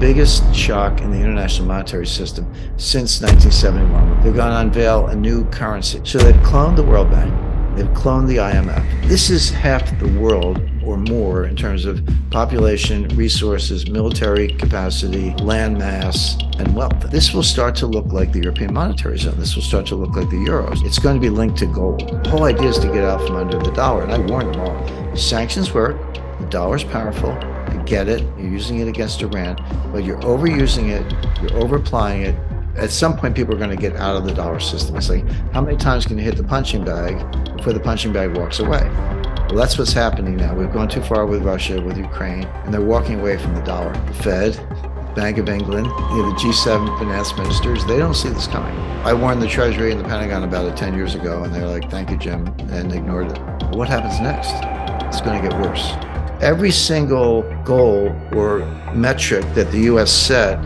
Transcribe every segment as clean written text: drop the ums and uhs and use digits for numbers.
biggest shock in the international monetary system since 1971. They're going to unveil a new currency. So they've cloned the World Bank. They've cloned the IMF. This is half the world or more in terms of population, resources, military capacity, land mass, and wealth. This will start to look like the European monetary zone. This will start to look like the euros. It's going to be linked to gold. The whole idea is to get out from under the dollar, and I warned them all. Sanctions work. The dollar's powerful. You get it. You're using it against Iran, but you're overusing it. You're over-applying it. At some point, people are going to get out of the dollar system. It's like, how many times can you hit the punching bag before the punching bag walks away? Well, that's what's happening now. We've gone too far with Russia, with Ukraine, and they're walking away from the dollar. The Fed, Bank of England, the G7 finance ministers, they don't see this coming. I warned the Treasury and the Pentagon about it 10 years ago, and they're like, thank you, Jim, and ignored it. But what happens next? It's going to get worse. Every single goal or metric that the U.S. set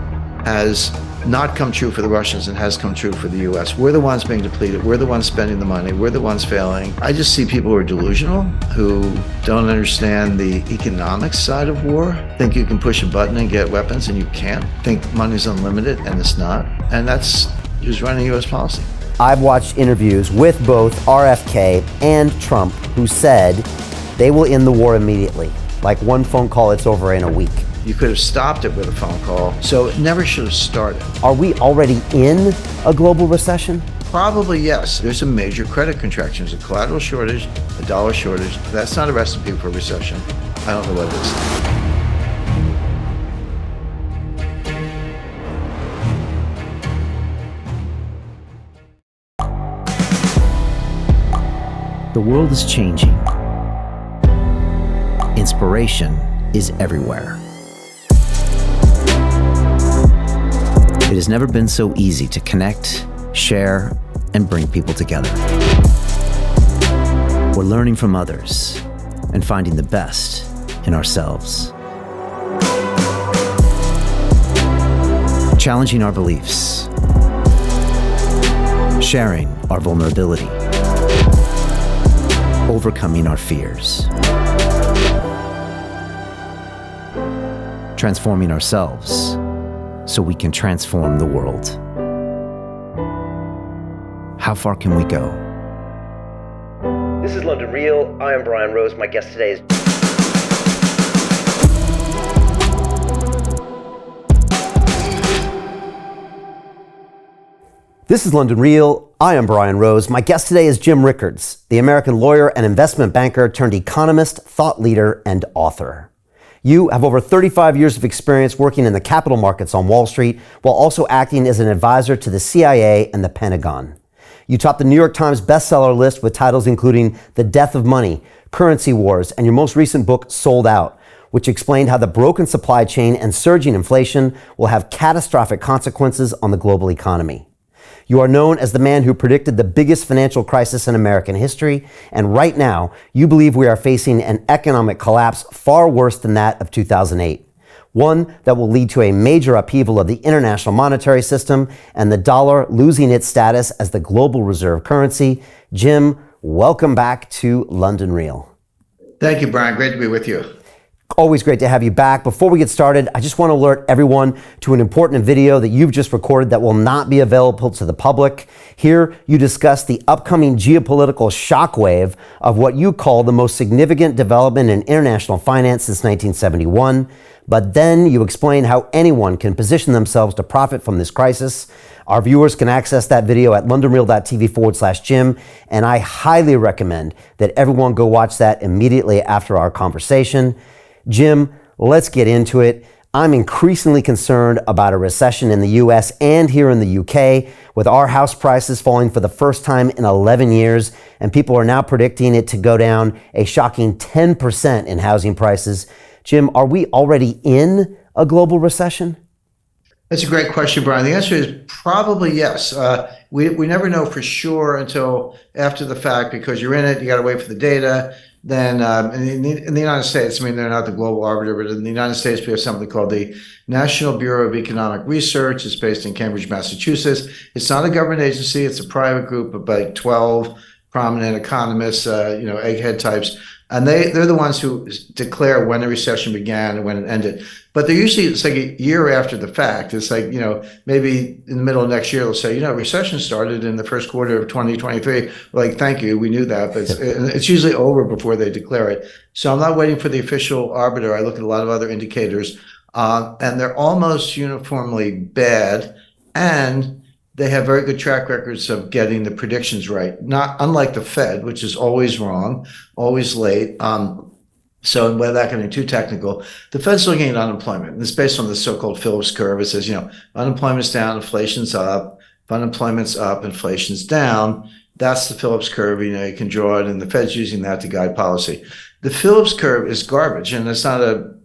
has not come true for the Russians and has come true for the U.S. We're the ones being depleted. We're the ones spending the money. We're the ones failing. I just see people who are delusional, who don't understand the economic side of war, think you can push a button and get weapons and you can't, think money's unlimited and it's not. And that's who's running U.S. policy. I've watched interviews with both RFK and Trump who said they will end the war immediately. Like one phone call, it's over in a week. You could have stopped it with a phone call, so it never should have started. Are we already in a global recession? Probably yes. There's a major credit contraction. There's a collateral shortage, a dollar shortage. That's not a recipe for a recession. I don't know what it is. The world is changing. Inspiration is everywhere. It has never been so easy to connect, share, and bring people together. We're learning from others and finding the best in ourselves. Challenging our beliefs, sharing our vulnerability, overcoming our fears, transforming ourselves so we can transform the world. How far can we go? This is London Real. I am Brian Rose. My guest today is... This is London Real. I am Brian Rose. My guest today is Jim Rickards, the American lawyer and investment banker turned economist, thought leader, and author. You have over 35 years of experience working in the capital markets on Wall Street while also acting as an advisor to the CIA and the Pentagon. You topped the New York Times bestseller list with titles including The Death of Money, Currency Wars, and your most recent book, Sold Out, which explained how the broken supply chain and surging inflation will have catastrophic consequences on the global economy. You are known as the man who predicted the biggest financial crisis in American history, and right now, you believe we are facing an economic collapse far worse than that of 2008. One that will lead to a major upheaval of the international monetary system and the dollar losing its status as the global reserve currency. Jim, welcome back to London Real. Thank you, Brian. Great to be with you. Always great to have you back. Before we get started, I just want to alert everyone to an important video that you've just recorded that will not be available to the public. Here, you discuss the upcoming geopolitical shockwave of what you call the most significant development in international finance since 1971. But then you explain how anyone can position themselves to profit from this crisis. Our viewers can access that video at londonreal.tv/Jim, and I highly recommend that everyone go watch that immediately after our conversation. Jim, let's get into it. I'm increasingly concerned about a recession in the US and here in the UK, with our house prices falling for the first time in 11 years, and people are now predicting it to go down a shocking 10% in housing prices. Jim, are we already in a global recession? That's a great question, Brian. The answer is probably yes. We never know for sure until after the fact, because you're in it, you got to wait for the data. Then in the United States, I mean, they're not the global arbiter, but in the United States, we have something called the National Bureau of Economic Research. It's based in Cambridge, Massachusetts. It's not a government agency. It's a private group of about 12 prominent economists, egghead types. And they're the ones who declare when the recession began and when it ended. But they're usually, it's like a year after the fact. It's like, maybe in the middle of next year, they'll say, recession started in the first quarter of 2023. Like, thank you, we knew that, but it's usually over before they declare it. So I'm not waiting for the official arbiter. I look at a lot of other indicators, and they're almost uniformly bad. And they have very good track records of getting the predictions right. Not unlike the Fed, which is always wrong, always late. So without getting too technical, the Fed's looking at unemployment. And it's based on the so-called Phillips curve. It says, unemployment's down, inflation's up. If unemployment's up, inflation's down. That's the Phillips curve. You can draw it, and the Fed's using that to guide policy. The Phillips curve is garbage, and it's not a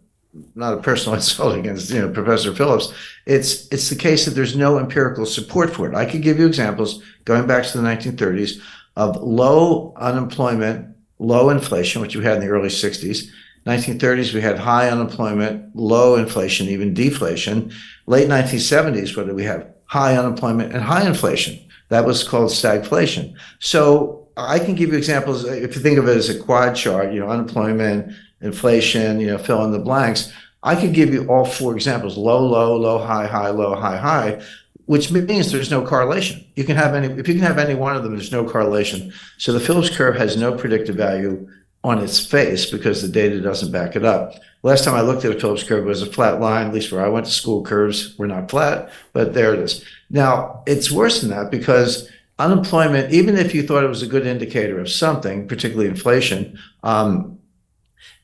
personal insult against Professor Phillips. It's the case that there's no empirical support for it. I could give you examples going back to the 1930s of low unemployment, low inflation, which we had in the early 60s. 1930s, we had high unemployment, low inflation, even deflation. Late 1970s, what did we have? High unemployment and high inflation. That was called stagflation. So I can give you examples. If you think of it as a quad chart, unemployment, inflation, fill in the blanks. I could give you all four examples: low, low, low, high, high, low, high, high, which means there's no correlation. If you can have any one of them, there's no correlation. So the Phillips curve has no predictive value on its face because the data doesn't back it up. Last time I looked at a Phillips curve, it was a flat line. At least where I went to school, curves were not flat, but there it is. Now, it's worse than that because unemployment, even if you thought it was a good indicator of something, particularly inflation,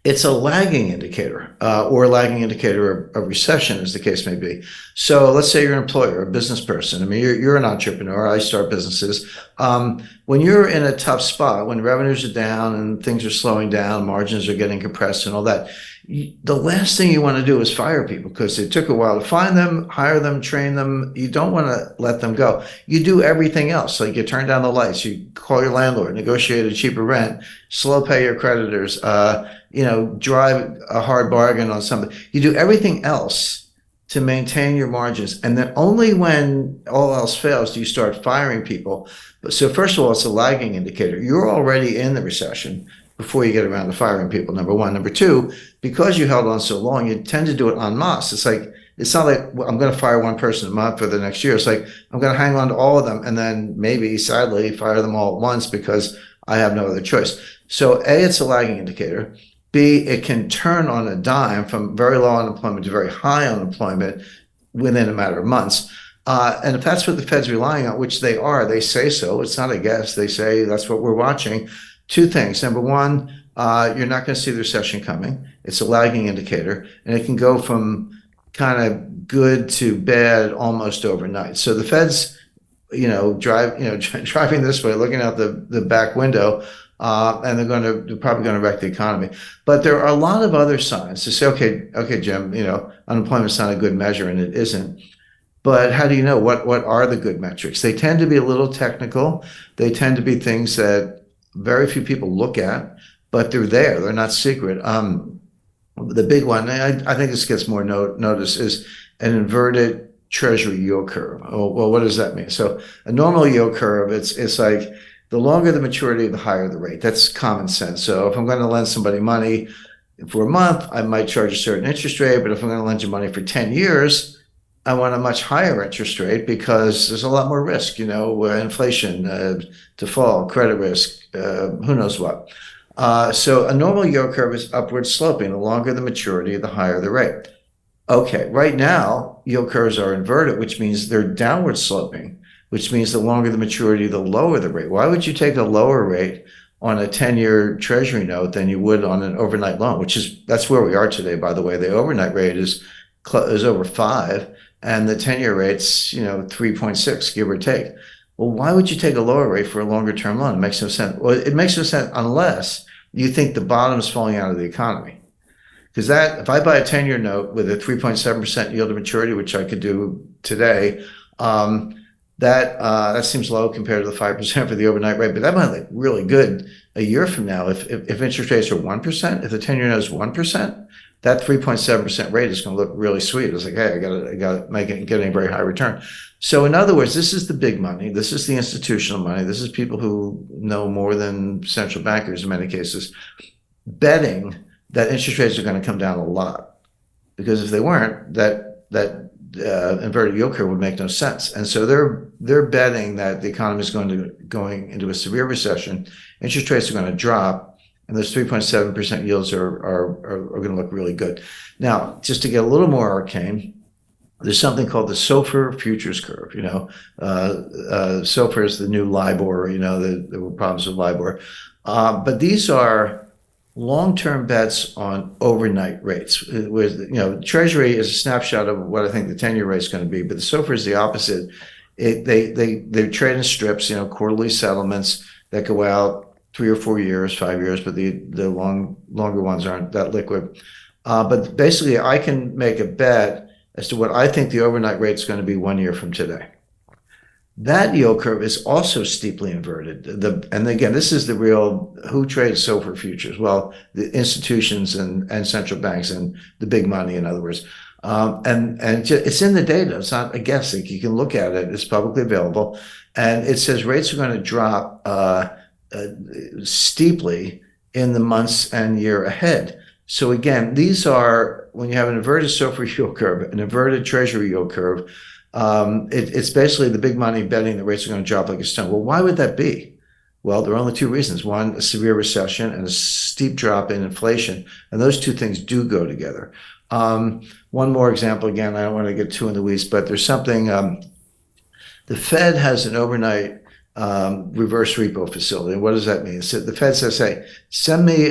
it's a lagging indicator or a lagging indicator of recession, as the case may be. So let's say you're an employer, a business person. I mean, you're an entrepreneur. I start businesses. When you're in a tough spot, when revenues are down and things are slowing down, margins are getting compressed and all that, the last thing you want to do is fire people because it took a while to find them, hire them, train them. You don't want to let them go. You do everything else. Like you turn down the lights, you call your landlord, negotiate a cheaper rent, slow pay your creditors, drive a hard bargain on something. You do everything else to maintain your margins. And then only when all else fails do you start firing people. So first of all, it's a lagging indicator. You're already in the recession before you get around to firing people, number one. Number two, because you held on so long, you tend to do it en masse. It's not like, well, I'm going to fire one person a month for the next year. It's like, I'm going to hang on to all of them and then maybe, sadly, fire them all at once because I have no other choice. So A, it's a lagging indicator. B, it can turn on a dime from very low unemployment to very high unemployment within a matter of months. And if that's what the Fed's relying on, which they are, they say so. It's not a guess. They say that's what we're watching. Two things. Number one, you're not going to see the recession coming. It's a lagging indicator, and it can go from kind of good to bad almost overnight. So the Fed's, driving this way, looking out the back window, and they're probably going to wreck the economy. But there are a lot of other signs to say, okay, Jim, unemployment's not a good measure, and it isn't. But how do you know what are the good metrics? They tend to be a little technical. They tend to be things that very few people look at, but they're there. They're not secret. The big one, I think this gets more notice, is an inverted Treasury yield curve. Well, what does that mean? So a normal yield curve, it's like the longer the maturity, the higher the rate. That's common sense. So if I'm going to lend somebody money for a month, I might charge a certain interest rate. But if I'm going to lend you money for 10 years, I want a much higher interest rate because there's a lot more risk, inflation, default, credit risk, who knows what. So a normal yield curve is upward sloping. The longer the maturity, the higher the rate. Okay, right now, yield curves are inverted, which means they're downward sloping, which means the longer the maturity, the lower the rate. Why would you take a lower rate on a 10-year Treasury note than you would on an overnight loan, that's where we are today, by the way. The overnight rate is over 5, and the 10-year rate's 3.6, give or take. Well, why would you take a lower rate for a longer term loan? It makes no sense. Well, it makes no sense unless you think the bottom is falling out of the economy. Because if I buy a 10-year note with a 3.7% yield to maturity, which I could do today, that seems low compared to the 5% for the overnight rate, but that might look really good a year from now. If interest rates are 1%, if the 10-year note is 1%, that 3.7% rate is going to look really sweet. It's like, hey, I got to make it, getting a very high return. So in other words, this is the big money. This is the institutional money. This is people who know more than central bankers in many cases. betting that interest rates are going to come down a lot, because if they weren't, that inverted yield curve would make no sense. And so they're betting that the economy is going into a severe recession. Interest rates are going to drop, and those 3.7% yields are going to look really good. Now, just to get a little more arcane, there's something called the SOFR futures curve. SOFR is the new LIBOR. There were problems with LIBOR, but these are long-term bets on overnight rates. Treasury is a snapshot of what I think the 10-year rate is going to be, but the SOFR is the opposite. They trade in strips, quarterly settlements that go out 3 or 4 years, 5 years, but the longer ones aren't that liquid. But basically, I can make a bet as to what I think the overnight rate is going to be 1 year from today. That yield curve is also steeply inverted. And again, this is the real, who trades SOFR futures? Well, the institutions and central banks and the big money, in other words. And it's in the data. It's not a guessing. You can look at it. It's publicly available. And it says rates are going to drop steeply in the months and year ahead. So again, these are, when you have an inverted SOFR yield curve, an inverted Treasury yield curve, it's basically the big money betting the rates are going to drop like a stone. Well, why would that be? Well, there are only two reasons. One, a severe recession and a steep drop in inflation. And those two things do go together. One more example, again, I don't want to get too in the weeds, but there's something, the Fed has an overnight reverse repo facility. What does that mean? So the Fed says, hey, send me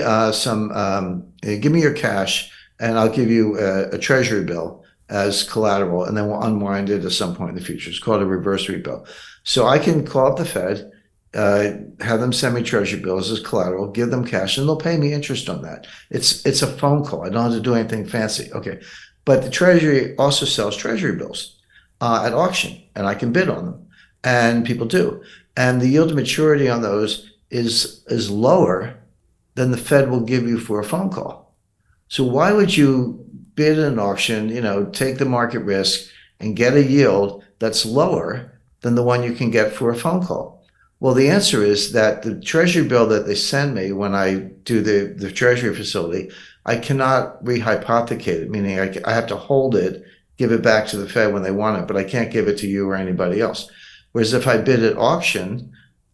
give me your cash, and I'll give you a treasury bill as collateral, and then we'll unwind it at some point in the future. It's called a reverse repo. So I can call up the Fed, have them send me treasury bills as collateral, give them cash, and they'll pay me interest on that. It's a phone call. I don't have to do anything fancy. Okay. But the Treasury also sells treasury bills at auction, and I can bid on them. And people do. And the yield to maturity on those is lower than the Fed will give you for a phone call. So why would you bid at an auction, take the market risk and get a yield that's lower than the one you can get for a phone call? Well, the answer is that the treasury bill that they send me when I do the treasury facility, I cannot rehypothecate it, meaning I have to hold it, give it back to the Fed when they want it, but I can't give it to you or anybody else. Whereas if I bid at auction,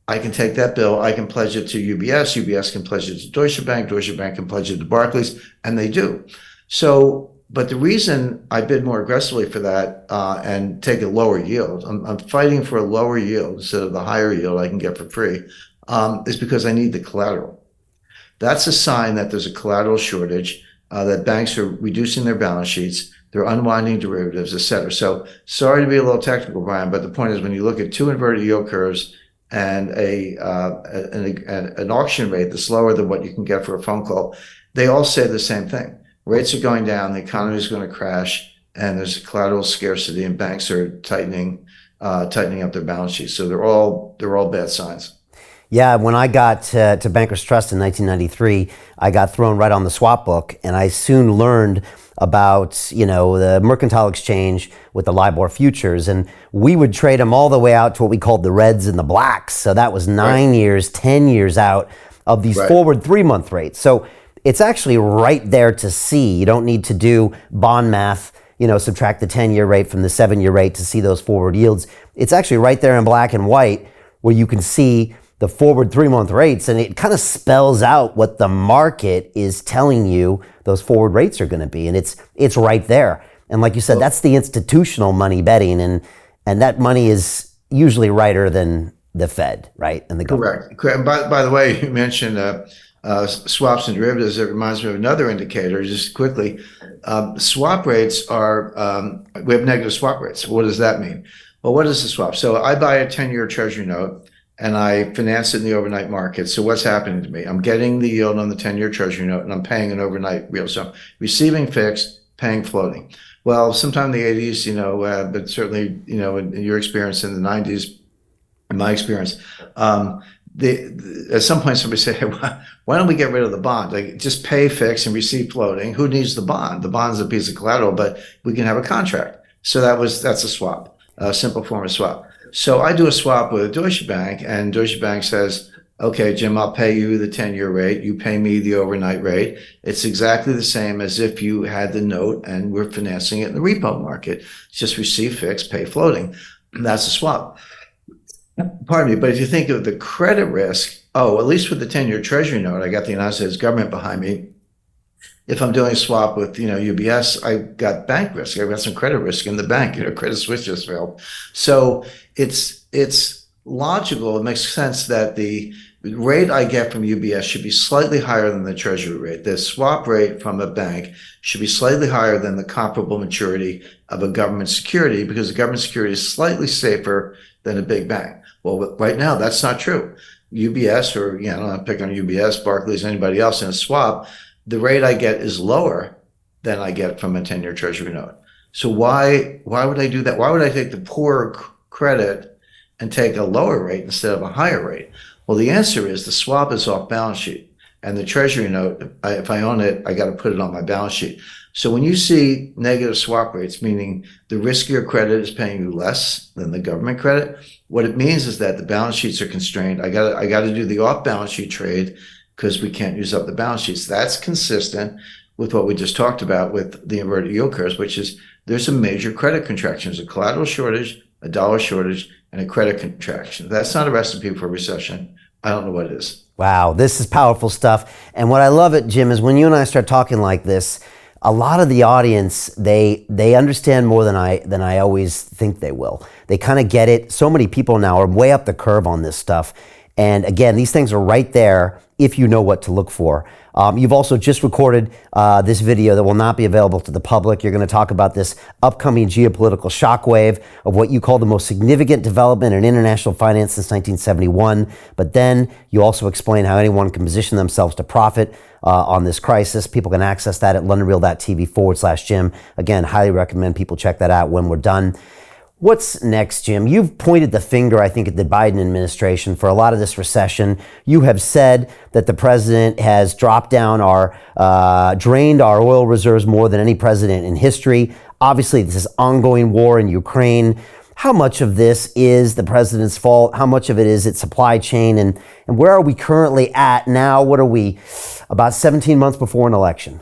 I can take that bill, I can pledge it to UBS, UBS can pledge it to Deutsche Bank can pledge it to Barclays, and they do. So, but the reason I bid more aggressively for that and take a lower yield, I'm fighting for a lower yield instead of the higher yield I can get for free, is because I need the collateral. That's a sign that there's a collateral shortage, that banks are reducing their balance sheets, they're unwinding derivatives, et cetera. So sorry to be a little technical, Brian, but the point is when you look at two inverted yield curves and an auction rate that's lower than what you can get for a phone call, they all say the same thing. Rates are going down, the economy is going to crash, and there's collateral scarcity, and banks are tightening up their balance sheets. So they're all bad signs. Yeah, when I got to Bankers Trust in 1993, I got thrown right on the swap book, and I soon learned about the mercantile exchange with the LIBOR futures, and we would trade them all the way out to what we called the reds and the blacks. So that was 9 years, 10 years out of these forward 3-month rates. So it's actually right there to see. You don't need to do bond math, subtract the 10-year rate from the 7-year rate to see those forward yields. It's actually right there in black and white where you can see the forward 3-month rates, and it kind of spells out what the market is telling you those forward rates are going to be, and it's right there. And like you said, that's the institutional money betting, and that money is usually righter than the Fed, right? And the government. Correct. And by the way, you mentioned swaps and derivatives. It reminds me of another indicator. Just quickly, swap rates are we have negative swap rates. What does that mean? Well, what is a swap? So I buy a 10-year Treasury note, and I finance it in the overnight market. So what's happening to me? I'm getting the yield on the 10-year Treasury note, and I'm paying an overnight yield. So I'm receiving fixed, paying floating. Well, sometime in the 80s, but certainly, in your experience in the 90s, in my experience, at some point somebody said, hey, why don't we get rid of the bond? Like, just pay fixed and receive floating. Who needs the bond? The bond's a piece of collateral, but we can have a contract. So that's a swap, a simple form of swap. So I do a swap with Deutsche Bank, and Deutsche Bank says, okay, Jim, I'll pay you the 10-year rate. You pay me the overnight rate. It's exactly the same as if you had the note and we're financing it in the repo market. It's just receive fixed, pay floating. That's a swap. Pardon me. But if you think of the credit risk, oh, at least with the 10-year Treasury note, I got the United States government behind me. If I'm doing a swap with, UBS, I got bank risk. I've got some credit risk in the bank. Credit Suisse just failed. So it's logical. It makes sense that the rate I get from UBS should be slightly higher than the Treasury rate. The swap rate from a bank should be slightly higher than the comparable maturity of a government security, because the government security is slightly safer than a big bank. Well, right now, that's not true. UBS, or, I'm not picking on UBS, Barclays, anybody else in a swap, the rate I get is lower than I get from a 10-year Treasury note. So why would I do that? Why would I take the poorer credit and take a lower rate instead of a higher rate? Well, the answer is the swap is off balance sheet, and the Treasury note, if I own it, I got to put it on my balance sheet. So when you see negative swap rates, meaning the riskier credit is paying you less than the government credit, what it means is that the balance sheets are constrained. I got to do the off balance sheet trade because we can't use up the balance sheets. That's consistent with what we just talked about with the inverted yield curves, which is there's a major credit contraction. There's a collateral shortage, a dollar shortage, and a credit contraction. That's not a recipe for a recession. I don't know what it is. Wow, this is powerful stuff. And what I love it, Jim, is when you and I start talking like this, a lot of the audience, they understand more than I always think they will. They kind of get it. So many people now are way up the curve on this stuff. And again, these things are right there if you know what to look for. You've also just recorded this video that will not be available to the public. You're going to talk about this upcoming geopolitical shockwave of what you call the most significant development in international finance since 1971. But then you also explain how anyone can position themselves to profit on this crisis. People can access that at londonreal.tv/Jim. Again, highly recommend people check that out when we're done. What's next, Jim? You've pointed the finger, I think, at the Biden administration for a lot of this recession. You have said that the president has drained our oil reserves more than any president in history. Obviously, this is ongoing war in Ukraine. How much of this is the president's fault? How much of it is its supply chain? And where are we currently at now? What are we, about 17 months before an election?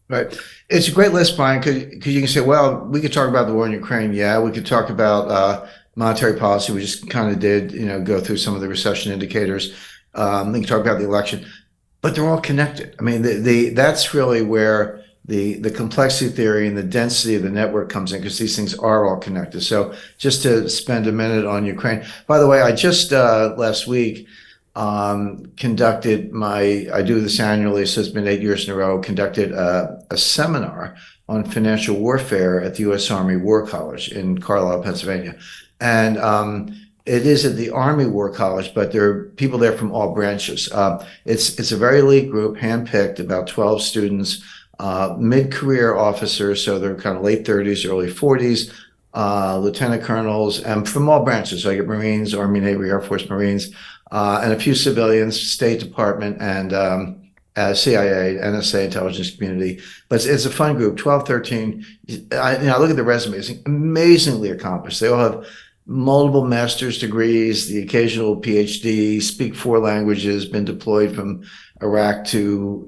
Right. It's a great list, Brian, because you can say, well, we could talk about the war in Ukraine. Yeah, we could talk about monetary policy. We just kind of did, go through some of the recession indicators. We can talk about the election, but they're all connected. I mean, that's really where the complexity theory and the density of the network comes in, because these things are all connected. So just to spend a minute on Ukraine. By the way, I just last week conducted I do this annually, so it's been 8 years in a row, conducted a seminar on financial warfare at the U.S. Army War College in Carlisle, Pennsylvania. And it is at the Army War College, but there are people there from all branches. It's a very elite group, handpicked, about 12 students, mid-career officers, so they're kind of late 30s, early 40s, lieutenant colonels, and from all branches. So I get Marines, Army, Navy, Air Force, Marines, and a few civilians, State Department, and CIA, NSA, intelligence community. But it's a fun group, 12, 13. I look at the resumes, amazingly accomplished. They all have multiple master's degrees, the occasional PhD, speak 4 languages, been deployed from Iraq to,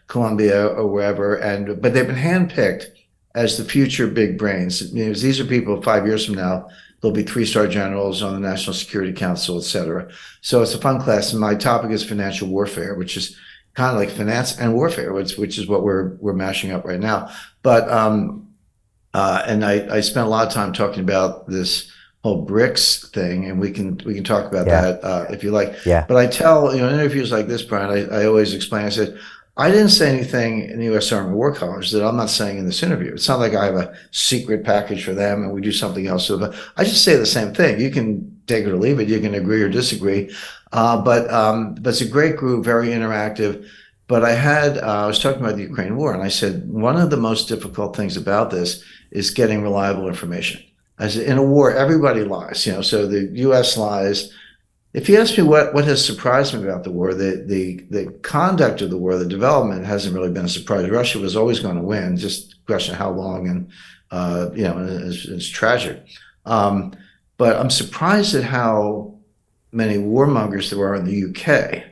Colombia or wherever. But they've been handpicked as the future big brains. These are people 5 years from now, there'll be 3-star generals on the National Security Council, et cetera. So it's a fun class. And my topic is financial warfare, which is kind of like finance and warfare, which is what we're mashing up right now. But and I spent a lot of time talking about this whole BRICS thing, and we can talk about that if you like. Yeah. But I tell in interviews like this, Brian, I always explain. I said, I didn't say anything in the U.S. Army War College that I'm not saying in this interview. It's not like I have a secret package for them and we do something else. So I just say the same thing. You can take it or leave it. You can agree or disagree. But it's a great group, very interactive. But I was talking about the Ukraine war, and I said, one of the most difficult things about this is getting reliable information. As in a war, everybody lies, so the U.S. lies. If you ask me what has surprised me about the war, the conduct of the war, the development hasn't really been a surprise. Russia was always going to win, just a question of how long, and it's tragic. But I'm surprised at how many warmongers there are in the UK.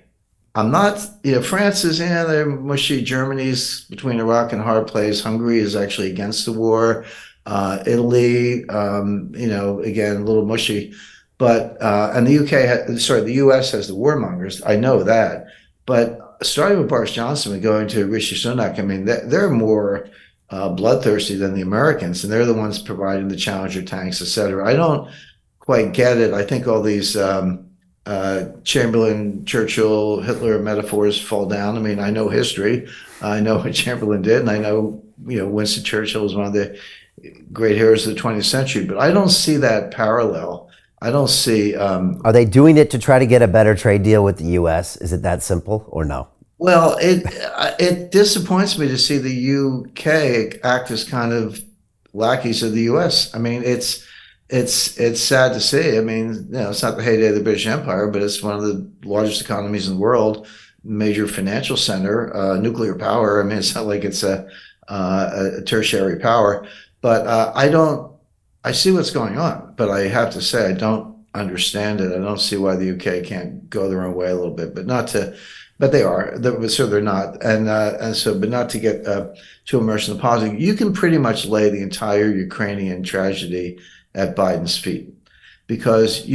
I'm not, France is in, they're mushy. Germany's between a rock and a hard place. Hungary is actually against the war. Italy, again, a little mushy. But, and the the US has the warmongers. I know that. But starting with Boris Johnson and going to Rishi Sunak, I mean, they're more bloodthirsty than the Americans, and they're the ones providing the Challenger tanks, et cetera. I don't quite get it. I think all these Chamberlain, Churchill, Hitler metaphors fall down. I mean, I know history. I know what Chamberlain did, and I know, Winston Churchill was one of the great heroes of the 20th century. But I don't see that parallel. I don't see. Are they doing it to try to get a better trade deal with the U.S.? Is it that simple or no? Well, it disappoints me to see the UK act as kind of lackeys of the US. I mean, it's sad to see. I mean, it's not the heyday of the British Empire, but it's one of the largest economies in the world, major financial center, nuclear power. I mean, it's not like it's a tertiary power, but I see what's going on, but I have to say, I don't understand it. I don't see why the UK can't go their own way a little bit, but they are, so they're not. But not to get too immersed in the politics, you can pretty much lay the entire Ukrainian tragedy at Biden's feet, because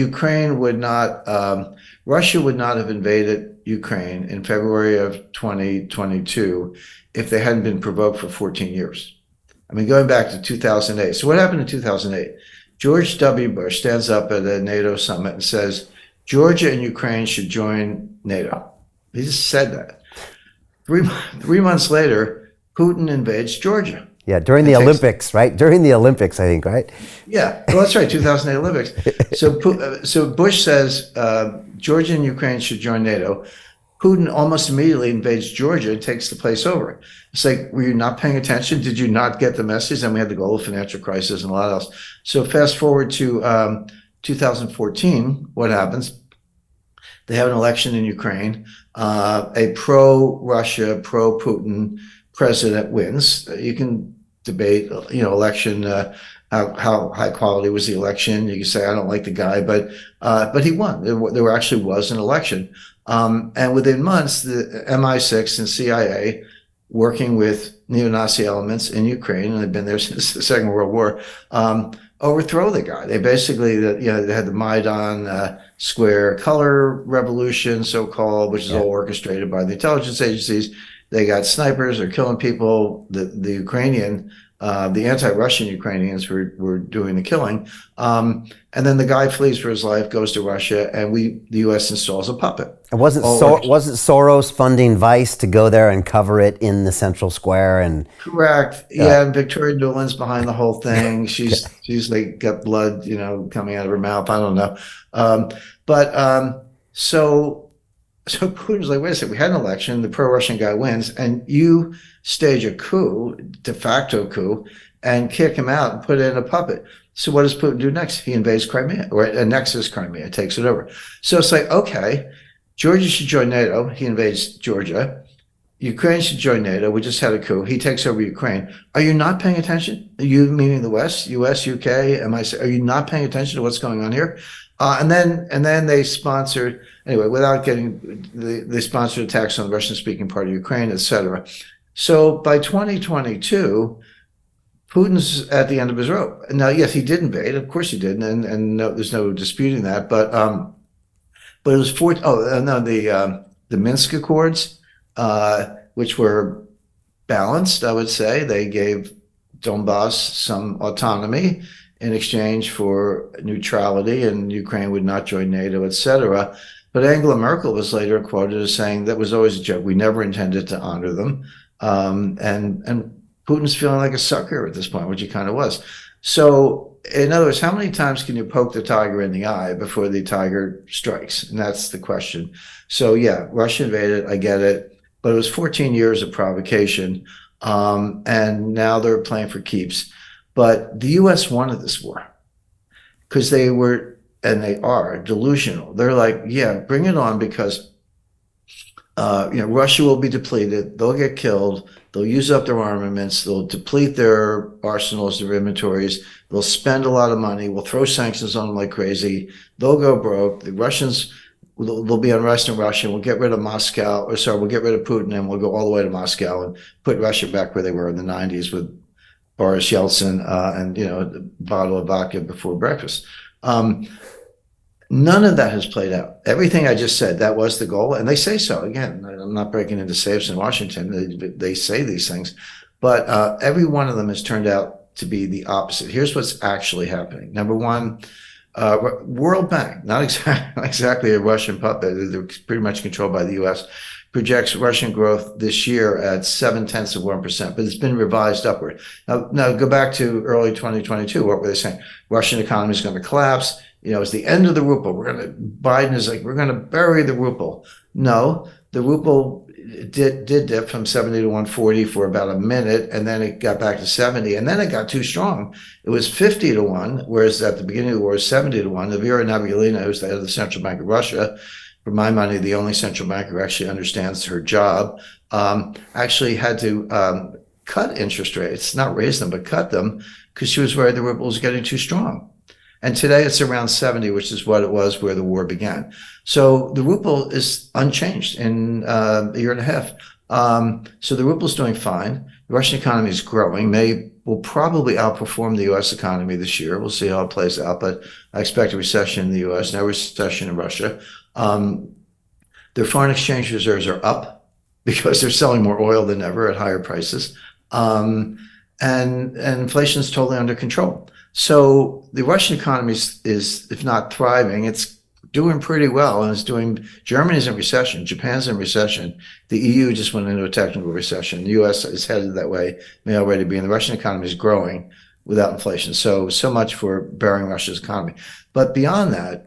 Russia would not have invaded Ukraine in February of 2022 if they hadn't been provoked for 14 years. I mean, going back to 2008. So what happened in 2008? George W. Bush stands up at a NATO summit and says, Georgia and Ukraine should join NATO. He just said that. Three months later, Putin invades Georgia. Yeah, during the Olympics, right? During the Olympics, I think, right? Yeah, well, that's right, 2008 Olympics. So Bush says Georgia and Ukraine should join NATO. Putin almost immediately invades Georgia and takes the place over. It's like, were you not paying attention? Did you not get the message? And we had the global financial crisis and a lot else. So fast forward to 2014, what happens? They have an election in Ukraine. A pro-Russia, pro-Putin president wins. You can debate, election, how high quality was the election. You can say, I don't like the guy, but he won. There actually was an election. And within months, the MI6 and CIA, working with neo-Nazi elements in Ukraine, and they've been there since the Second World War, overthrow the guy. They basically, they had the Maidan Square color revolution, so-called, which is all orchestrated by the intelligence agencies. They got snipers, they're killing people. The anti-Russian Ukrainians were doing the killing. And then the guy flees for his life, goes to Russia, and the U.S. installs a puppet. And wasn't Soros funding Vice to go there and cover it in the central square? And correct. Yeah, and Victoria Nuland's behind the whole thing. She's like got blood, coming out of her mouth. I don't know. So Putin's like, wait a second, we had an election, the pro-Russian guy wins, and you stage a coup, de facto coup, and kick him out and put in a puppet. So what does Putin do next? He invades Crimea, or annexes Crimea, takes it over. So it's like, okay, Georgia should join NATO. He invades Georgia. Ukraine should join NATO. We just had a coup. He takes over Ukraine. Are you not paying attention? You, meaning the West, US, UK, are you not paying attention to what's going on here? And then they sponsored, anyway, without getting, they sponsored attacks on the Russian-speaking part of Ukraine, et cetera. So by 2022, Putin's at the end of his rope. Now, yes, he did invade. Of course he did, and no, there's no disputing that. But it was the Minsk Accords, which were balanced, I would say. They gave Donbass some autonomy in exchange for neutrality, and Ukraine would not join NATO, et cetera. But Angela Merkel was later quoted as saying that was always a joke. We never intended to honor them. And Putin's feeling like a sucker at this point, which he kind of was. So in other words, how many times can you poke the tiger in the eye before the tiger strikes? And that's the question. So yeah, Russia invaded, I get it, but it was 14 years of provocation. And now they're playing for keeps. But the U.S. wanted this war because they were, and they are, delusional. They're like, yeah, bring it on, because Russia will be depleted. They'll get killed. They'll use up their armaments. They'll deplete their arsenals, their inventories. They'll spend a lot of money. We'll throw sanctions on them like crazy. They'll go broke. The Russians, there'll be unrest in Russia. We'll get rid of Moscow, or sorry, we'll get rid of Putin, and we'll go all the way to Moscow and put Russia back where they were in the 90s with Boris Yeltsin and a bottle of vodka before breakfast. None of that has played out. Everything I just said, that was the goal. And they say so. Again, I'm not breaking into safes in Washington. They say these things. But every one of them has turned out to be the opposite. Here's what's actually happening. Number one, World Bank, not exactly a Russian puppet. They're pretty much controlled by the U.S., projects Russian growth this year at 0.7%, but it's been revised upward. Now go back to early 2022. What were they saying? Russian economy is going to collapse. It's the end of the ruble. Biden is like, we're going to bury the ruble. No, the ruble did dip from 70 to 140 for about a minute, and then it got back to 70, and then it got too strong. It was 50 to 1, whereas at the beginning of the war it was 70 to 1. Elvira Nabiullina, who's the head of the Central Bank of Russia, for my money, the only central banker who actually understands her job, actually had to cut interest rates, not raise them, but cut them, because she was worried the ruble was getting too strong. And today it's around 70, which is what it was where the war began. So the ruble is unchanged in a year and a half. So the ruble is doing fine. The Russian economy is growing. Will probably outperform the U.S. economy this year. We'll see how it plays out, but I expect a recession in the U.S., no recession in Russia. Their foreign exchange reserves are up because they're selling more oil than ever at higher prices. And inflation is totally under control. So the Russian economy is, if not thriving, it's doing pretty well, and it's doing. Germany's in recession, Japan's in recession, the EU just went into a technical recession. The US is headed that way, may already be, and the Russian economy is growing without inflation. So much for burying Russia's economy. But beyond that,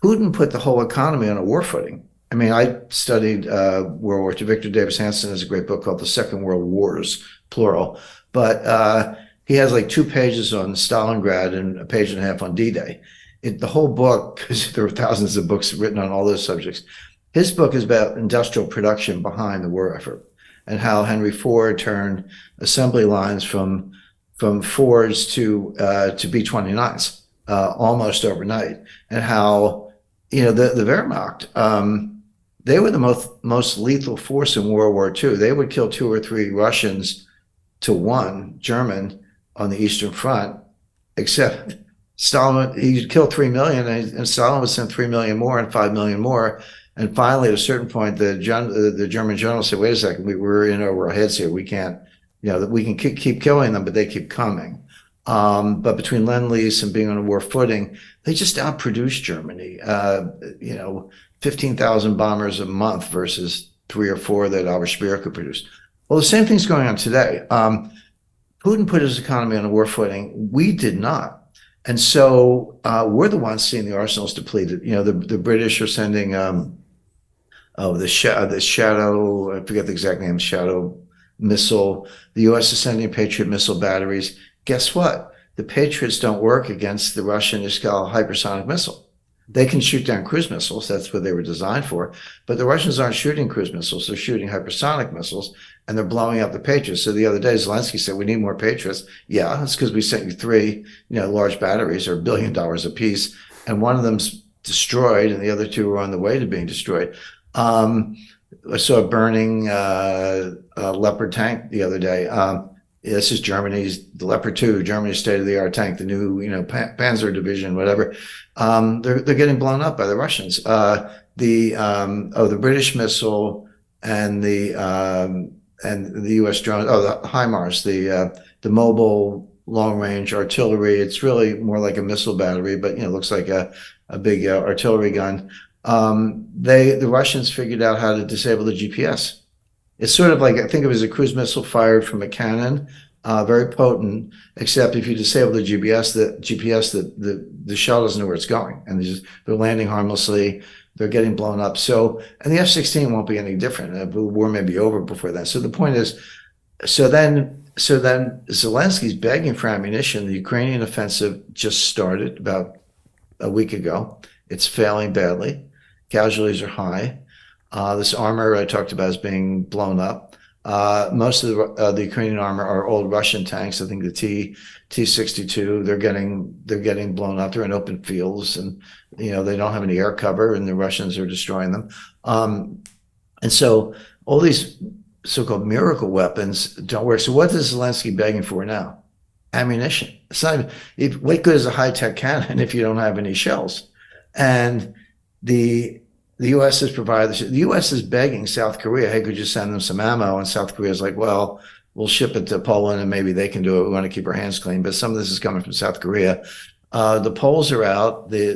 Putin put the whole economy on a war footing. I mean, I studied World War II. Victor Davis Hanson has a great book called The Second World Wars, plural. But he has like 2 pages on Stalingrad and a page and a half on D-Day. The whole book, because there were thousands of books written on all those subjects, his book is about industrial production behind the war effort and how Henry Ford turned assembly lines from Fords to B-29s almost overnight, and how the Wehrmacht, they were the most lethal force in World War II. They would kill 2 or 3 Russians to 1 German on the Eastern Front, except Stalin, he'd kill 3 million, and Stalin would send 3 million more and 5 million more. And finally, at a certain point, the German general said, wait a second, we're in over our heads here. We can't, we can keep killing them, but they keep coming. But between Lend-Lease and being on a war footing, they just outproduced Germany. 15,000 bombers a month versus 3 or 4 that Albert Speer could produce. Well, the same thing's going on today. Putin put his economy on a war footing. We did not. And so we're the ones seeing the arsenals depleted. The British are sending the Shadow, I forget the exact name, Shadow missile. The U.S. is sending Patriot missile batteries. Guess what? The Patriots don't work against the Russian Iskal hypersonic missile. They can shoot down cruise missiles. That's what they were designed for. But the Russians aren't shooting cruise missiles. They're shooting hypersonic missiles, and they're blowing up the Patriots. So the other day, Zelensky said, we need more Patriots. Yeah, that's because we sent you 3, large batteries, or $1 billion a piece, and one of them's destroyed, and the other 2 are on the way to being destroyed. I saw a burning Leopard tank the other day. This is the Leopard 2, Germany's state-of-the-art tank, the new, Panzer division, whatever. They're getting blown up by the Russians. The British missile and the U.S. drone, the HIMARS, the mobile long-range artillery. It's really more like a missile battery, but it looks like a big artillery gun. The Russians figured out how to disable the GPS. It's sort of like, I think it was a cruise missile fired from a cannon, very potent, except if you disable the GPS, the shell doesn't know where it's going, and they're landing harmlessly. They're getting blown up. So, and the F-16 won't be any different. The war may be over before that. So the point is, so then Zelensky's begging for ammunition. The Ukrainian offensive just started about a week ago. It's failing badly. Casualties are high. This armor I talked about is being blown up. Most of the Ukrainian armor are old Russian tanks. I think the T-62. They're getting blown up. They're in open fields, and they don't have any air cover, and the Russians are destroying them. And so all these so-called miracle weapons don't work. So what is Zelensky begging for now? Ammunition. It's not even, what good is a high-tech cannon if you don't have any shells? And the U.S. has provided this. The U.S. is begging South Korea, hey, could you send them some ammo? And South Korea is like, well, we'll ship it to Poland and maybe they can do it. We want to keep our hands clean. But some of this is coming from South Korea. The Poles are out. The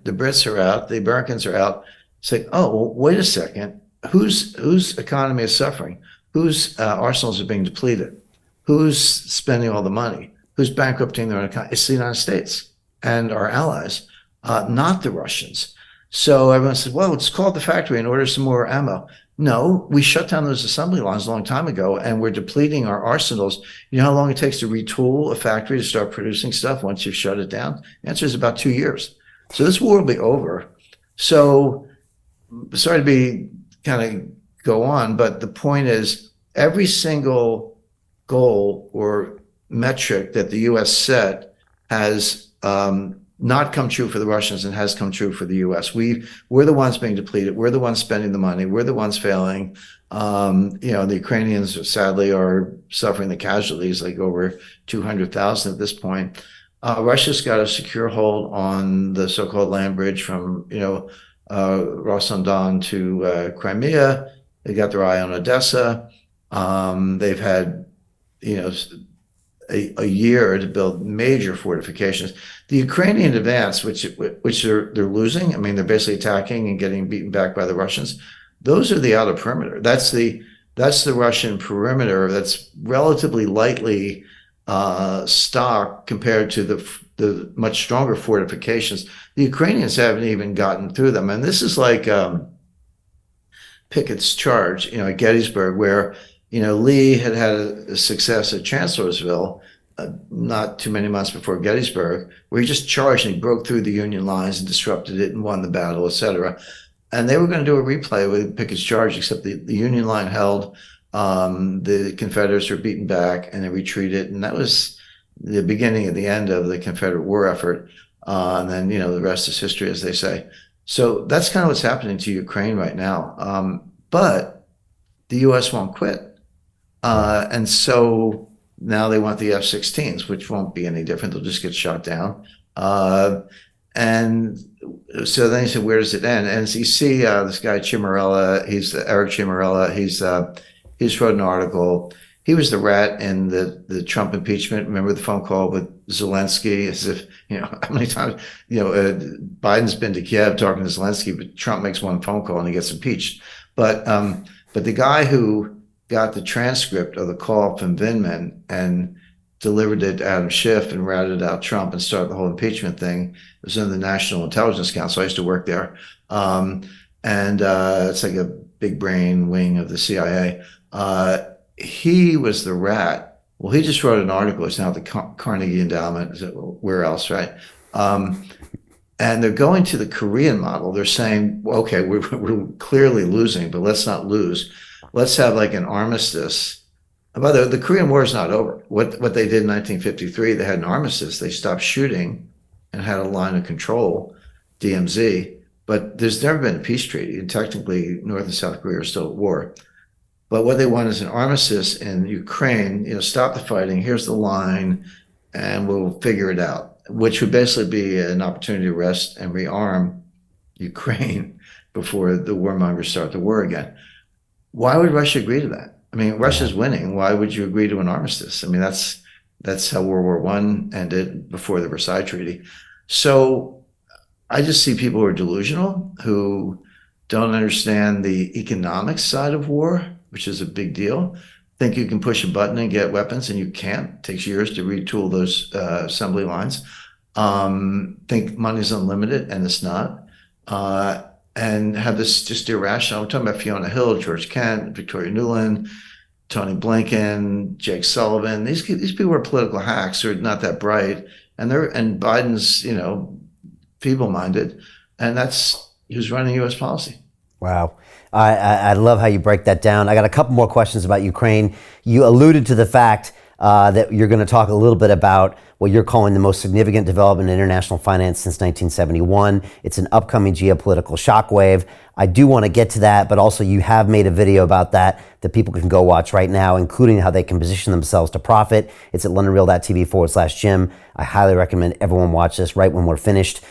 Brits are out. The Americans are out. It's like, oh, well, wait a second. Whose economy is suffering? Whose arsenals are being depleted? Who's spending all the money? Who's bankrupting their own economy? It's the United States and our allies, not the Russians. So everyone says, well, let's call up the factory and order some more ammo. No, we shut down those assembly lines a long time ago, and we're depleting our arsenals. You know how long it takes to retool a factory to start producing stuff once you've shut it down? The answer is about 2 years. So this war will be over. So sorry to be kind of go on, but the point is every single goal or metric that the U.S. set has not come true for the Russians and has come true for the U.S. We're the ones being depleted. We're the ones spending the money. We're the ones failing. The Ukrainians sadly are suffering the casualties, like over 200,000 at this point. Russia's got a secure hold on the so-called land bridge from Rostov-on-Don to Crimea. They got their eye on Odessa. They've had a year to build major fortifications. The Ukrainian advance, which they're losing. I mean, they're basically attacking and getting beaten back by the Russians. Those are the outer perimeter. That's the Russian perimeter. That's relatively lightly stocked compared to the much stronger fortifications. The Ukrainians haven't even gotten through them, and this is like Pickett's charge, at Gettysburg, where Lee had a success at Chancellorsville not too many months before Gettysburg, where he just charged and he broke through the Union lines and disrupted it and won the battle, etc. And they were going to do a replay with Pickett's charge, except the Union line held. The Confederates were beaten back and they retreated, and that was the beginning of the end of the Confederate war effort. And then the rest is history, as they say. So that's kind of what's happening to Ukraine right now. But the U.S. won't quit. And so now they want the F-16s, which won't be any different. They'll just get shot down. And so then he said, where does it end? And as you see, this guy Cimarella, he's Eric Cimarella. He's wrote an article. He was the rat in the Trump impeachment. Remember the phone call with Zelensky, as if, how many times, Biden's been to Kiev talking to Zelensky, but Trump makes one phone call and he gets impeached. But the guy who got the transcript of the call from Vindman and delivered it to Adam Schiff and routed out Trump and started the whole impeachment thing. It was in the National Intelligence Council. I used to work there. And it's like a big brain wing of the CIA. He was the rat. Well, he just wrote an article. It's now at the Carnegie Endowment. Where else, right? And they're going to the Korean model. They're saying, well, okay, we're clearly losing, but let's not lose. Let's have like an armistice. And by the way, the Korean War is not over. What they did in 1953, they had an armistice. They stopped shooting and had a line of control, DMZ. But there's never been a peace treaty. And technically, North and South Korea are still at war. But what they want is an armistice in Ukraine, stop the fighting, here's the line, and we'll figure it out, which would basically be an opportunity to rest and rearm Ukraine before the warmongers start the war again. Why would Russia agree to that? I mean, Russia's winning. Why would you agree to an armistice? I mean, that's how World War I ended before the Versailles Treaty. So I just see people who are delusional, who don't understand the economic side of war, which is a big deal. Think you can push a button and get weapons, and you can't. It takes years to retool those assembly lines. Think money's unlimited, and it's not. And have this just irrational. I'm talking about Fiona Hill, George Kent, Victoria Nuland, Tony Blinken, Jake Sullivan. These people are political hacks. They're not that bright, and Biden's feeble-minded, and that's who's running U.S. policy. Wow. I love how you break that down. I got a couple more questions about Ukraine. You alluded to the fact that you're going to talk a little bit about what you're calling the most significant development in international finance since 1971. It's an upcoming geopolitical shockwave. I do want to get to that, but also you have made a video about that people can go watch right now, including how they can position themselves to profit. It's at londonreal.tv/Jim. I highly recommend everyone watch this right when we're finished.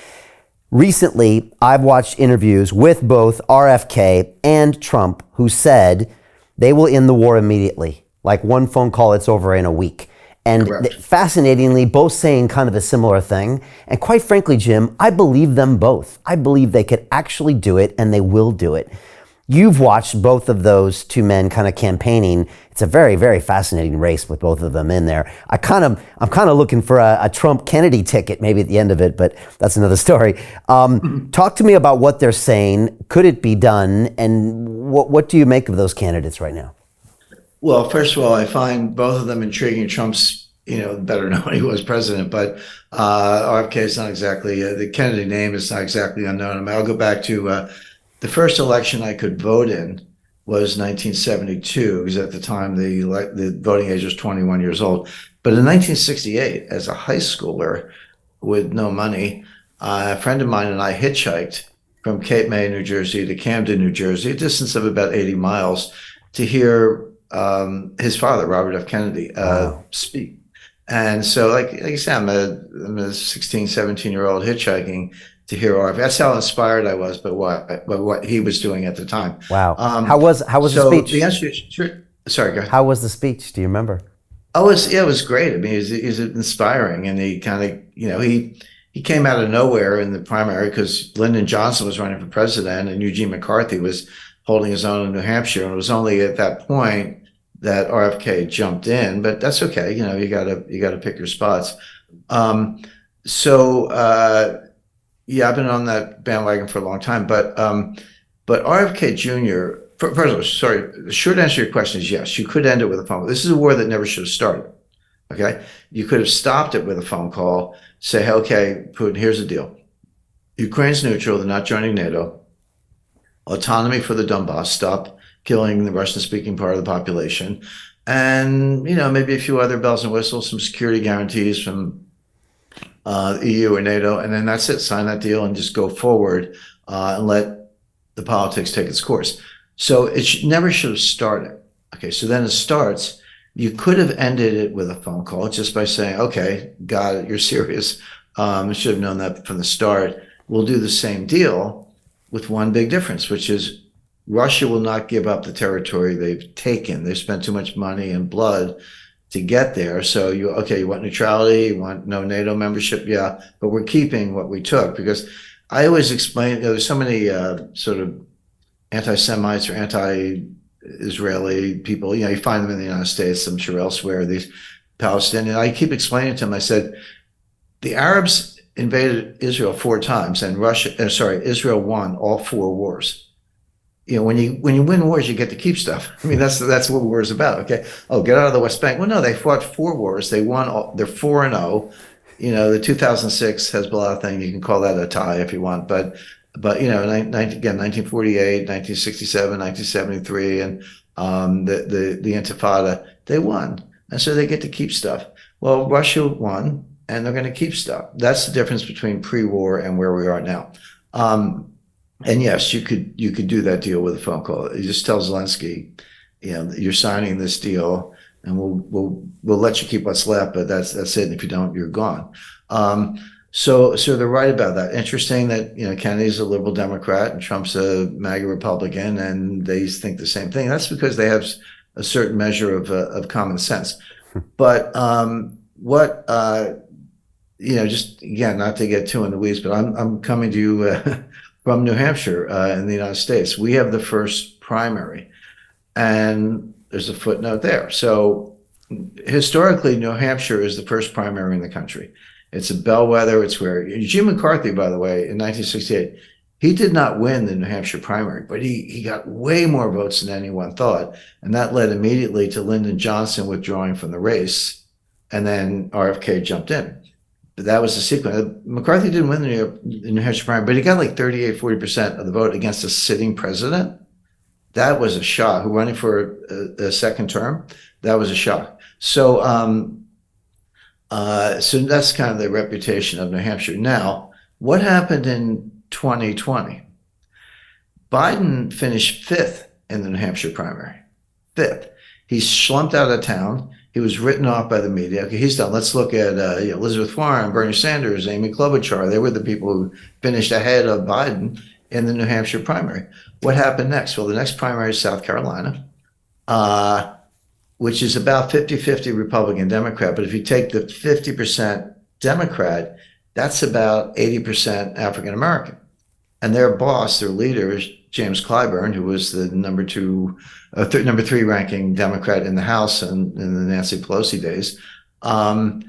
Recently, I've watched interviews with both RFK and Trump who said they will end the war immediately. Like one phone call, it's over in a week. And fascinatingly, both saying kind of a similar thing. And quite frankly, Jim, I believe them both. I believe they could actually do it and they will do it. You've watched both of those two men kind of campaigning. It's a very, very fascinating race with both of them in there. I'm kind of looking for a Trump Kennedy ticket maybe at the end of it, but that's another story. Talk to me about what they're saying. Could it be done? And what do you make of those candidates right now? Well, first of all, I find both of them intriguing. Trump's, better known when he was president, but RFK is not exactly, the Kennedy name is not exactly unknown. I mean, I'll go back to the first election I could vote in was 1972, because at the time the voting age was 21 years old. But in 1968, as a high schooler with no money, a friend of mine and I hitchhiked from Cape May, New Jersey to Camden, New Jersey, a distance of about 80 miles, to hear his father, Robert F. Kennedy, speak. And so, like I said, I'm a 16, 17-year-old hitchhiking to hear RFK. That's how inspired I was by what he was doing at the time. Wow. How was the speech? The answer is sure. Sorry, go ahead. How was the speech? Do you remember? Oh, it was great. I mean, he's inspiring, and he kind of, he came out of nowhere in the primary because Lyndon Johnson was running for president and Eugene McCarthy was holding his own in New Hampshire, and it was only at that point that RFK jumped in. But that's okay. You gotta pick your spots. Yeah, I've been on that bandwagon for a long time, but RFK Jr. First of all, sorry, the short answer to your question is yes. You could end it with a phone call. This is a war that never should have started. Okay, you could have stopped it with a phone call. Say, hey, okay, Putin, here's the deal. Ukraine's neutral; they're not joining NATO. Autonomy for the Donbass. Stop killing the Russian-speaking part of the population, and maybe a few other bells and whistles, some security guarantees from EU or NATO, and then that's it. Sign that deal and just go forward and let the politics take its course. So it never should have started. Okay, so then it starts. You could have ended it with a phone call just by saying, okay, got it, you're serious. I should have known that from the start. We'll do the same deal with one big difference, which is Russia will not give up the territory they've taken. They've spent too much money and blood to get there. So you want neutrality, you want no NATO membership, yeah, but we're keeping what we took. Because I always explain, there's so many sort of anti-Semites or anti-Israeli people, you find them in the United States, I'm sure elsewhere, these Palestinians. I keep explaining to them, I said, the Arabs invaded Israel 4 times and Israel won all 4 wars. When you win wars, you get to keep stuff. I mean, that's what war is about. Okay. Oh, get out of the West Bank. Well, no, they fought 4 wars. They won all. They're 4-0. The 2006 Hezbollah thing, you can call that a tie if you want. But 1948, 1967, 1973, and the Intifada, they won, and so they get to keep stuff. Well, Russia won, and they're going to keep stuff. That's the difference between pre-war and where we are now. And yes, you could do that deal with a phone call. You just tell Zelensky, you're signing this deal, and we'll let you keep what's left, but that's it. And if you don't, you're gone. So they're right about that. Interesting that Kennedy's a liberal Democrat and Trump's a MAGA Republican, and they think the same thing. That's because they have a certain measure of common sense. But just again, not to get too in the weeds, but I'm coming to you from New Hampshire in the United States. We have the first primary, and there's a footnote there. So historically, New Hampshire is the first primary in the country. It's a bellwether. It's where Eugene McCarthy, by the way, in 1968, he did not win the New Hampshire primary, but he got way more votes than anyone thought. And that led immediately to Lyndon Johnson withdrawing from the race, and then RFK jumped in. But that was the sequence. McCarthy didn't win the New Hampshire primary, but he got like 40% of the vote against a sitting president. That was a shock. Who running for a second term? That was a shock. So, so that's kind of the reputation of New Hampshire. Now, what happened in 2020? Biden finished 5th in the New Hampshire primary. 5th. He slumped out of town. He was written off by the media. Okay, he's done. Let's look at Elizabeth Warren, Bernie Sanders, Amy Klobuchar. They were the people who finished ahead of Biden in the New Hampshire primary. What happened next? Well, the next primary is South Carolina, which is about 50-50 Republican-Democrat. But if you take the 50% Democrat, that's about 80% African-American. And their boss, their leader, is James Clyburn, who was the number 3 ranking Democrat in the House in the Nancy Pelosi days. And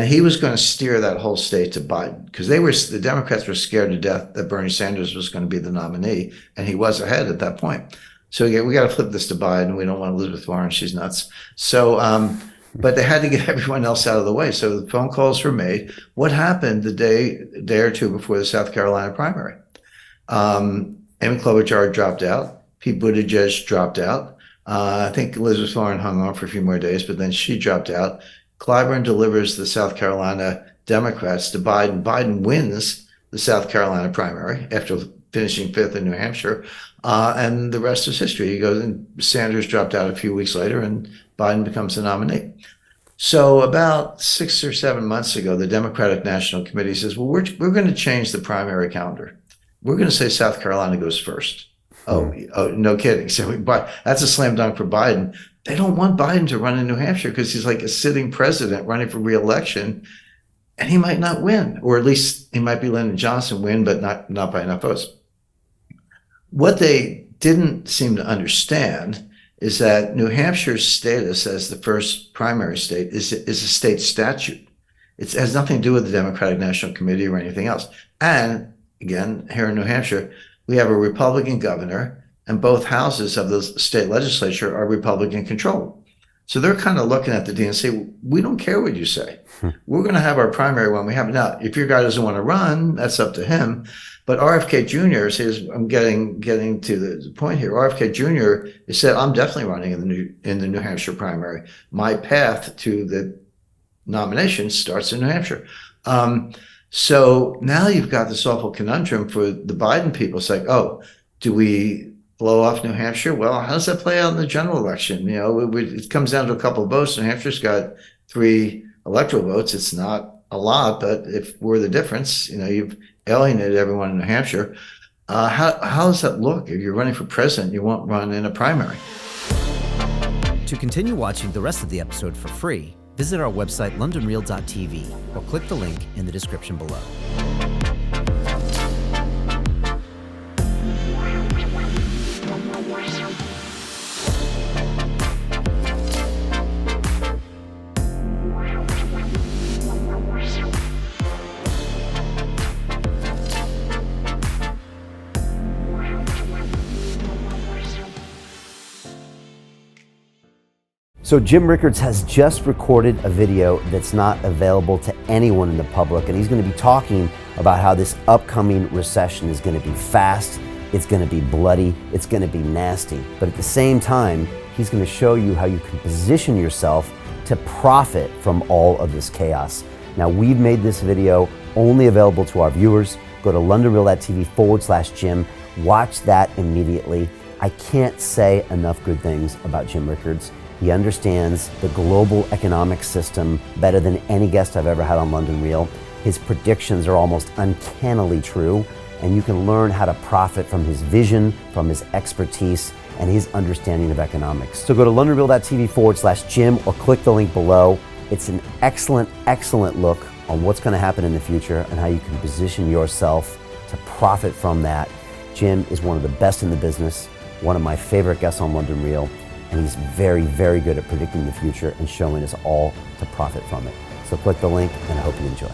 he was going to steer that whole state to Biden because the Democrats were scared to death that Bernie Sanders was going to be the nominee, and he was ahead at that point. So yeah, we got to flip this to Biden. We don't want Elizabeth Warren; she's nuts. So, but they had to get everyone else out of the way. So the phone calls were made. What happened the day or two before the South Carolina primary? Amy Klobuchar dropped out. Pete Buttigieg dropped out. I think Elizabeth Warren hung on for a few more days, but then she dropped out. Clyburn delivers the South Carolina Democrats to Biden. Biden wins the South Carolina primary after finishing 5th in New Hampshire. And the rest is history. He goes, and Sanders dropped out a few weeks later, and Biden becomes the nominee. So about 6 or 7 months ago, the Democratic National Committee says, well, we're going to change the primary calendar. We're going to say South Carolina goes first. Oh, no kidding. So that's a slam dunk for Biden. They don't want Biden to run in New Hampshire because he's like a sitting president running for re-election, and he might not win, or at least he might be Lyndon Johnson win, but not by enough votes. What they didn't seem to understand is that New Hampshire's status as the first primary state is a state statute. It has nothing to do with the Democratic National Committee or anything else. And again, here in New Hampshire, we have a Republican governor, and both houses of the state legislature are Republican controlled. So they're kind of looking at the DNC. We don't care what you say. We're going to have our primary when we have it. Now, if your guy doesn't want to run, that's up to him. But RFK Jr. says, I'm getting to the point here. RFK Jr. has said, I'm definitely running in the New Hampshire primary. My path to the nomination starts in New Hampshire. So now you've got this awful conundrum for the Biden people. It's like, oh, do we blow off New Hampshire? Well, how does that play out in the general election? You know, it comes down to a couple of votes. New Hampshire's got 3 electoral votes. It's not a lot, but if we're the difference, you know, you've alienated everyone in New Hampshire. How does that look? If you're running for president, you won't run in a primary. To continue watching the rest of the episode for free, visit our website londonreal.tv or click the link in the description below. So Jim Rickards has just recorded a video that's not available to anyone in the public, and he's going to be talking about how this upcoming recession is going to be fast, it's going to be bloody, it's going to be nasty. But at the same time, he's going to show you how you can position yourself to profit from all of this chaos. Now, we've made this video only available to our viewers. Go to londonreal.tv/Jim. Watch that immediately. I can't say enough good things about Jim Rickards. He understands the global economic system better than any guest I've ever had on London Real. His predictions are almost uncannily true, and you can learn how to profit from his vision, from his expertise, and his understanding of economics. So go to londonreal.tv/Jim or click the link below. It's an excellent, excellent look on what's going to happen in the future and how you can position yourself to profit from that. Jim is one of the best in the business, one of my favorite guests on London Real, and he's very, very good at predicting the future and showing us all to profit from it. So click the link, and I hope you enjoy.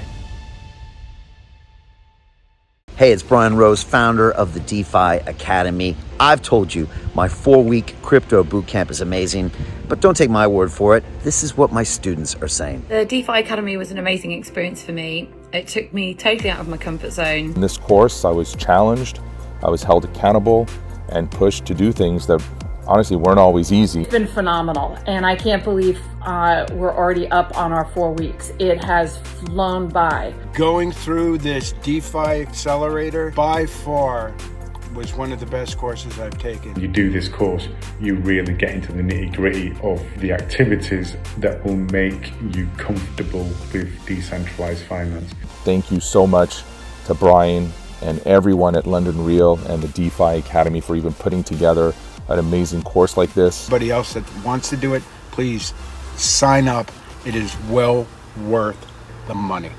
Hey, it's Brian Rose, founder of the DeFi Academy. I've told you my 4-week crypto bootcamp is amazing, but don't take my word for it. This is what my students are saying. The DeFi Academy was an amazing experience for me. It took me totally out of my comfort zone. In this course, I was challenged, I was held accountable, and pushed to do things that honestly weren't always easy. It's been phenomenal, and I can't believe we're already up on our 4 weeks. It has flown by. Going through this DeFi accelerator by far was one of the best courses I've taken. You do this course, you really get into the nitty-gritty of the activities that will make you comfortable with decentralized finance. Thank you so much to Brian and everyone at London Real and the DeFi Academy for even putting together an amazing course like this. Anybody else that wants to do it, please sign up. It is well worth the money.